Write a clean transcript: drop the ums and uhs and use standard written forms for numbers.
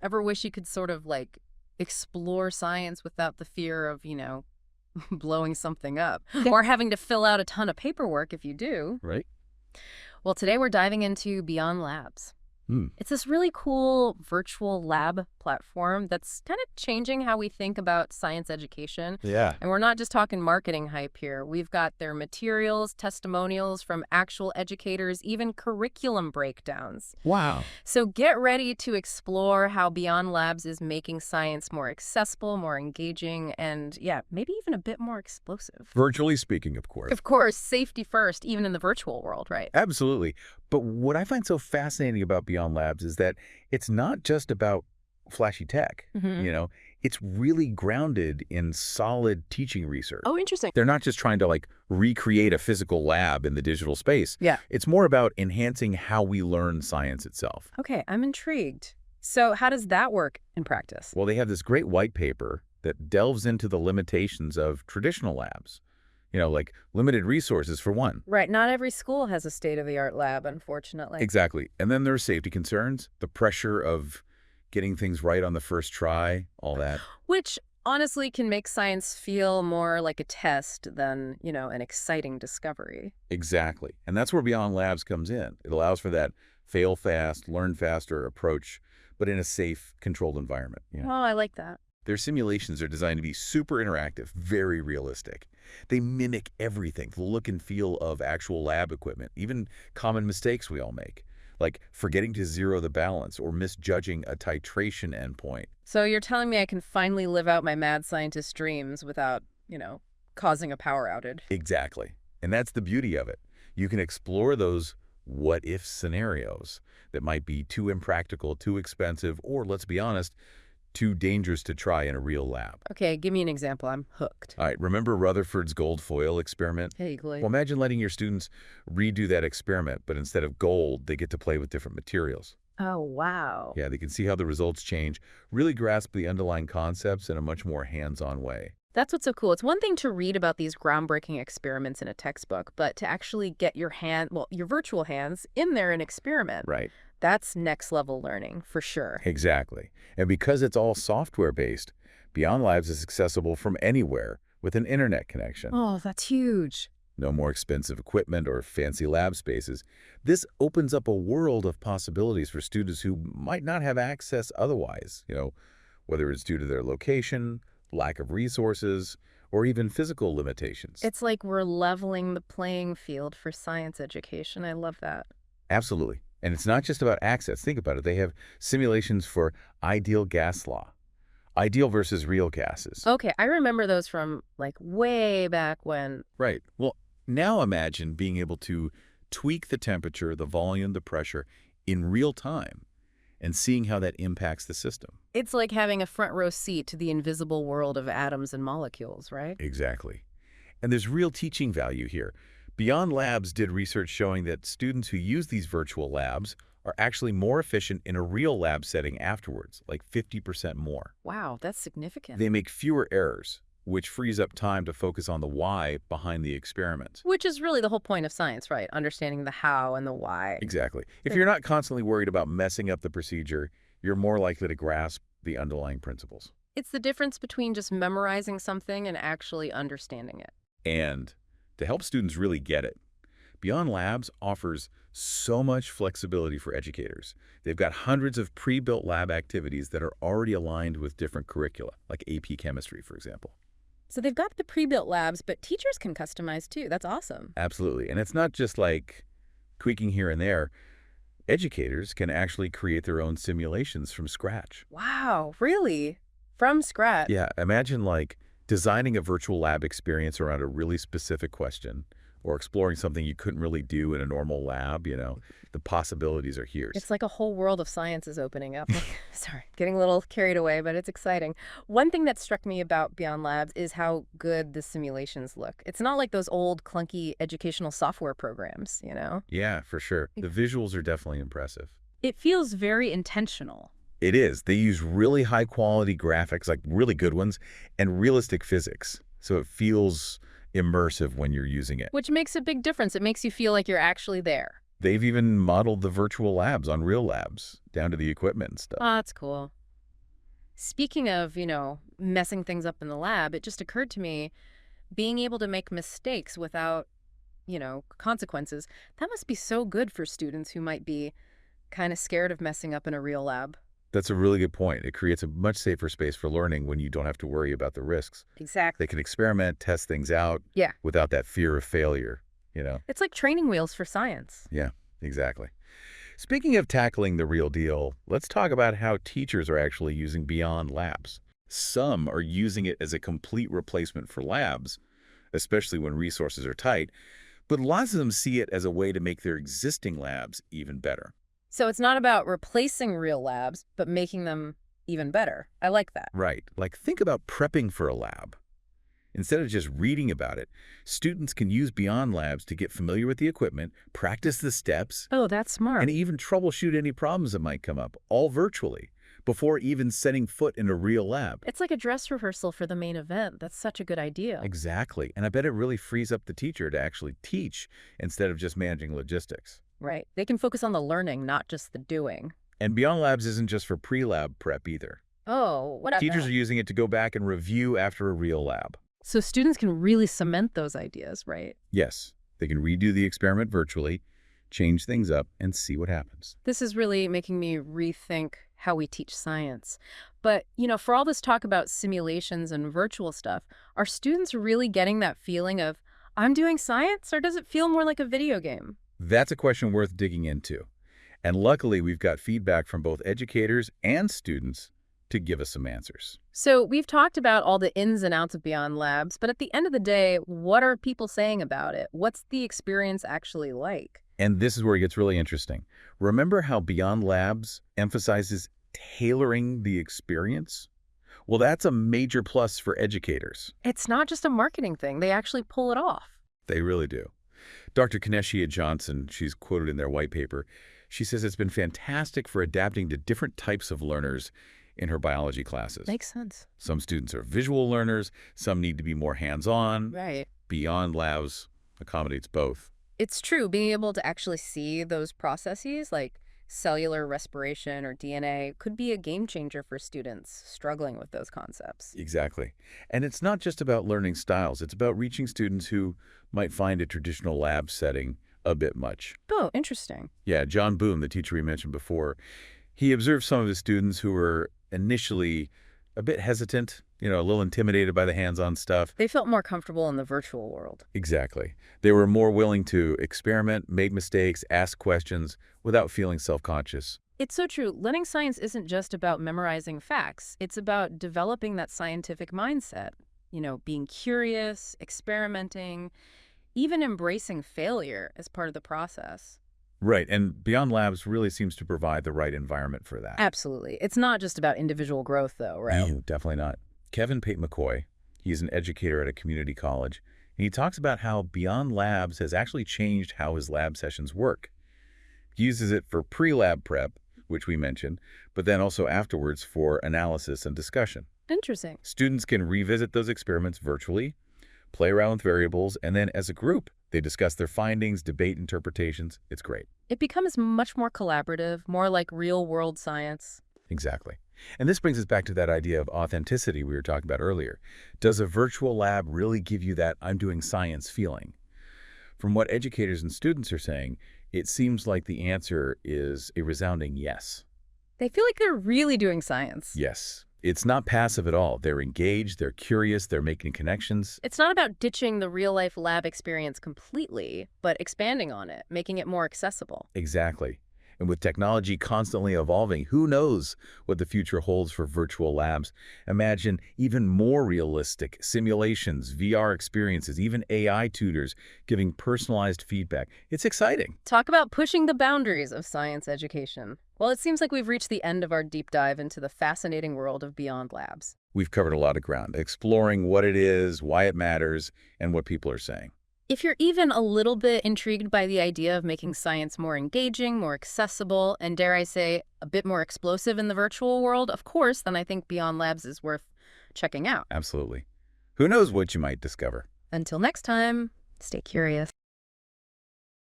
Ever wish you could sort of like explore science without the fear of, blowing something up Yeah. or having to fill out a ton of paperwork if you do? Right? Well, today we're diving into Beyond Labs. Hmm. It's this really cool virtual lab platform that's kind of changing how we think about science education. Yeah. And we're not just talking marketing hype here. We've got their materials, testimonials from actual educators, even curriculum breakdowns. Wow. So get ready to explore how Beyond Labs is making science more accessible, more engaging, and yeah, maybe even a bit more explosive. Virtually speaking, of course. Of course, safety first, even in the virtual world, right? Absolutely. But what I find so fascinating about Beyond Labs is that it's not just about flashy tech. Hmm. It's really grounded in solid teaching research. Oh, interesting. They're not just trying to recreate a physical lab in the digital space. Yeah. It's more about enhancing how we learn science itself. Okay, I'm intrigued. So how does that work in practice? Well, they have this great white paper that delves into the limitations of traditional labs. Like limited resources for one. Right, not every school has a state-of-the-art lab, unfortunately. Exactly. And then there are safety concerns, the pressure of getting things right on the first try, all that. Which honestly can make science feel more like a test than, an exciting discovery. Exactly. And that's where Beyond Labs comes in. It allows for that fail fast, learn faster approach, but in a safe, controlled environment. Oh, I like that. Their simulations are designed to be super interactive, very realistic. They mimic everything, the look and feel of actual lab equipment, even common mistakes we all make, like forgetting to zero the balance or misjudging a titration endpoint. So you're telling me I can finally live out my mad scientist dreams without, causing a power outage? Exactly. And that's the beauty of it. You can explore those what-if scenarios that might be too impractical, too expensive, or, let's be honest, too dangerous to try in a real lab. Okay, give me an example. I'm hooked. All right, remember Rutherford's gold foil experiment? Vaguely. Well, imagine letting your students redo that experiment, but instead of gold, they get to play with different materials. Oh, wow. Yeah, they can see how the results change, really grasp the underlying concepts in a much more hands-on way. That's what's so cool. It's one thing to read about these groundbreaking experiments in a textbook, but to actually get your your virtual hands in there and experiment. Right. That's next level learning for sure. Exactly. And because it's all software-based, Beyond Labs is accessible from anywhere with an internet connection. Oh, that's huge. No more expensive equipment or fancy lab spaces. This opens up a world of possibilities for students who might not have access otherwise, whether it's due to their location, lack of resources, or even physical limitations. It's like we're leveling the playing field for science education. I love that. Absolutely. And it's not just about access. Think about it. They have simulations for ideal gas law, ideal versus real gases. Okay, I remember those from like way back when. Right. Well, now imagine being able to tweak the temperature, the volume, the pressure in real time and seeing how that impacts the system. It's like having a front row seat to the invisible world of atoms and molecules, right? Exactly. And there's real teaching value here. Beyond Labs did research showing that students who use these virtual labs are actually more efficient in a real lab setting afterwards, like 50% more. Wow, that's significant. They make fewer errors, which frees up time to focus on the why behind the experiment. Which is really the whole point of science, right? Understanding the how and the why. Exactly. If you're not constantly worried about messing up the procedure, you're more likely to grasp the underlying principles. It's the difference between just memorizing something and actually understanding it. And to help students really get it, Beyond Labs offers so much flexibility for educators. They've got hundreds of pre-built lab activities that are already aligned with different curricula, like AP Chemistry, for example. So they've got the pre-built labs, but teachers can customize too. That's awesome. Absolutely. And it's not just like tweaking here and there. Educators can actually create their own simulations from scratch. Wow, really? From scratch? Yeah, imagine designing a virtual lab experience around a really specific question or exploring something you couldn't really do in a normal lab. The possibilities are here. It's like a whole world of science is opening up. Sorry, getting a little carried away, but it's exciting. One thing that struck me about Beyond Labs is how good the simulations look. It's not like those old, clunky educational software programs, Yeah, for sure. The visuals are definitely impressive. It feels very intentional. It is. They use really high-quality graphics, like really good ones, and realistic physics. So it feels immersive when you're using it. Which makes a big difference. It makes you feel like you're actually there. They've even modeled the virtual labs on real labs, down to the equipment and stuff. Oh, that's cool. Speaking of, messing things up in the lab, it just occurred to me being able to make mistakes without, consequences, that must be so good for students who might be kind of scared of messing up in a real lab. That's a really good point. It creates a much safer space for learning when you don't have to worry about the risks. They Exactly. can experiment, test things out Yeah. without that fear of failure. It's like training wheels for science. Yeah, exactly. Speaking of tackling the real deal, let's talk about how teachers are actually using Beyond Labs. Some are using it as a complete replacement for labs, especially when resources are tight, but lots of them see it as a way to make their existing labs even better. So it's not about replacing real labs, but making them even better. I like that. Right, like think about prepping for a lab. Instead of just reading about it, students can use Beyond Labs to get familiar with the equipment, practice the steps, Oh, that's and smart. even troubleshoot any problems that might come up, all virtually, before even setting foot in a real lab. It's like a dress rehearsal for the main event. That's such a good idea. Exactly, and I bet it really frees up the teacher to actually teach instead of just managing logistics. Right. They can focus on the learning, not just the doing. And Beyond Labs isn't just for pre-lab prep either. Oh, what about Teachers that? are using it to go back and review after a real lab. So students can really cement those ideas, right? Yes, they can redo the experiment virtually, change things up, and see what happens. This is really making me rethink how we teach science. But, for all this talk about simulations and virtual stuff, are students really getting that feeling of, I'm doing science, or does it feel more like a video game? That's a question worth digging into. And luckily, we've got feedback from both educators and students to give us some answers. So we've talked about all the ins and outs of Beyond Labs, but at the end of the day, what are people saying about it? What's the experience actually like? And this is where it gets really interesting. Remember how Beyond Labs emphasizes tailoring the experience? Well, that's a major plus for educators. It's not just a marketing thing. They actually pull it off. They really do. Dr. Kaneshia Johnson, she's quoted in their white paper, she says it's been fantastic for adapting to different types of learners in her biology classes. Makes sense. Some students are visual learners, some need to be more hands-on. Right. Beyond Labs accommodates both. It's true. Being able to actually see those processes, like cellular respiration or DNA, could be a game changer for students struggling with those concepts. Exactly. And it's not just about learning styles. It's about reaching students who might find a traditional lab setting a bit much. Oh, interesting. Yeah, John Boone, the teacher we mentioned before, he observed some of his students who were initially a bit hesitant, a little intimidated by the hands-on stuff. They felt more comfortable in the virtual world. Exactly. They were more willing to experiment, make mistakes, ask questions without feeling self-conscious. It's so true. Learning science isn't just about memorizing facts. It's about developing that scientific mindset, being curious, experimenting, even embracing failure as part of the process. Right, and Beyond Labs really seems to provide the right environment for that. Absolutely. It's not just about individual growth, though, right? No, definitely not. Kevin Pate McCoy, he's an educator at a community college, and he talks about how Beyond Labs has actually changed how his lab sessions work. He uses it for pre-lab prep, which we mentioned, but then also afterwards for analysis and discussion. Interesting. Students can revisit those experiments virtually, play around with variables, and then as a group, they discuss their findings, debate interpretations. It's great. It becomes much more collaborative, more like real-world science. Exactly. And this brings us back to that idea of authenticity we were talking about earlier. Does a virtual lab really give you that I'm doing science feeling? From what educators and students are saying, it seems like the answer is a resounding yes. They feel like they're really doing science. Yes. It's not passive at all. They're engaged, they're curious, they're making connections. It's not about ditching the real-life lab experience completely, but expanding on it, making it more accessible. Exactly. And with technology constantly evolving, who knows what the future holds for virtual labs? Imagine even more realistic simulations, VR experiences, even AI tutors giving personalized feedback. It's exciting. Talk about pushing the boundaries of science education. Well, it seems like we've reached the end of our deep dive into the fascinating world of Beyond Labs. We've covered a lot of ground, exploring what it is, why it matters, and what people are saying. If you're even a little bit intrigued by the idea of making science more engaging, more accessible, and dare I say, a bit more explosive in the virtual world, of course, then I think Beyond Labs is worth checking out. Absolutely. Who knows what you might discover? Until next time, stay curious.